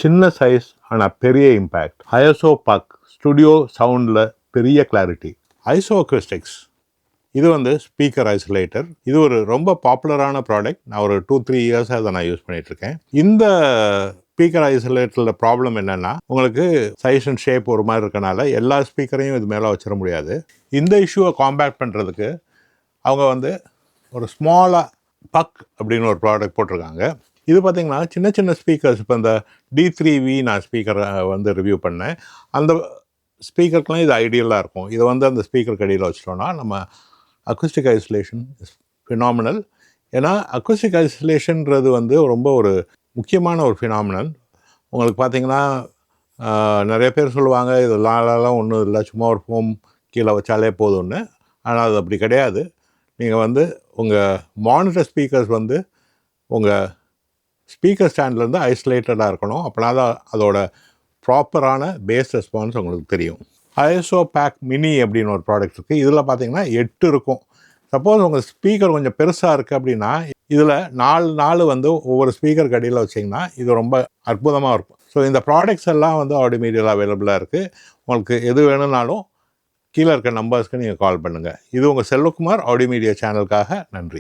சின்ன சைஸ் ஆனால் பெரிய இம்பேக்ட். ஐஎஸ்ஓ பக் ஸ்டுடியோ சவுண்டில் பெரிய கிளாரிட்டி. ஐசோ அக்யூஸ்டிக்ஸ் இது வந்து ஸ்பீக்கர் ஐசோலேட்டர். இது ஒரு ரொம்ப பாப்புலரான ப்ராடக்ட். நான் ஒரு 2-3 இயர்ஸாக அதை நான் யூஸ் பண்ணிகிட்ருக்கேன். இந்த ஸ்பீக்கர் ஐசோலேட்டரில் ப்ராப்ளம் என்னென்னா, உங்களுக்கு சைஸ் அண்ட் ஷேப் ஒரு மாதிரி இருக்கனால எல்லா ஸ்பீக்கரையும் இது மேலே வச்சிட முடியாது. இந்த இஷ்யூவை காம்பேக்ட் பண்ணுறதுக்கு அவங்க வந்து ஒரு ஸ்மாலாக பக் அப்படின்னு ஒரு ப்ராடக்ட் போட்டிருக்காங்க. இது பார்த்திங்கன்னா சின்ன சின்ன ஸ்பீக்கர்ஸ், இப்போ இந்த D3V நான் ஸ்பீக்கரை வந்து ரிவ்யூ பண்ணேன். அந்த ஸ்பீக்கருக்குலாம் இது ஐடியலாக இருக்கும். இதை வந்து அந்த ஸ்பீக்கர் கடியில் வச்சிட்டோன்னா நம்ம அக்குஸ்டிக் ஐசோலேஷன் இஸ் ஃபினாமினல். ஏன்னா அக்குஸ்டிக் ஐசோலேஷன்றது வந்து ரொம்ப ஒரு முக்கியமான ஒரு ஃபினாமினல். உங்களுக்கு பார்த்திங்கன்னா நிறைய பேர் சொல்லுவாங்க இது லாலாம் ஒன்றும் இல்லை, சும்மா ஒரு ஃபோம் கீழே வச்சாலே போதும்னு. ஆனால் அது அப்படி கிடையாது. நீங்கள் வந்து உங்கள் மானிட்டர் ஸ்பீக்கர்ஸ் வந்து உங்கள் ஸ்பீக்கர் ஸ்டாண்ட்லேருந்து ஐசோலேட்டடாக இருக்கணும். அப்படின்னா தான் அதோட ப்ராப்பரான பேஸ் ரெஸ்பான்ஸ் உங்களுக்கு தெரியும். ஐஎஸ்ஓ பேக் மினி அப்படின்னு ஒரு ப்ராடக்ட் இருக்குது. இதில் பார்த்தீங்கன்னா 8 இருக்கும். சப்போஸ் உங்கள் ஸ்பீக்கர் கொஞ்சம் பெருசாக இருக்குது அப்படின்னா இதில் 4 வந்து ஒவ்வொரு ஸ்பீக்கர் கடியில் வச்சிங்கன்னா இது ரொம்ப அற்புதமாக இருக்கும். ஸோ இந்த ப்ராடக்ட்ஸ் எல்லாம் வந்து ஆடியோ மீடியாவில் அவைலபிளாக இருக்குது. உங்களுக்கு எது வேணும்னாலும் கீழே இருக்க நம்பர்ஸ்க்கு நீங்கள் கால் பண்ணுங்கள். இது உங்கள் செல்வகுமார் ஆடியோ மீடியா சேனலுக்காக. நன்றி.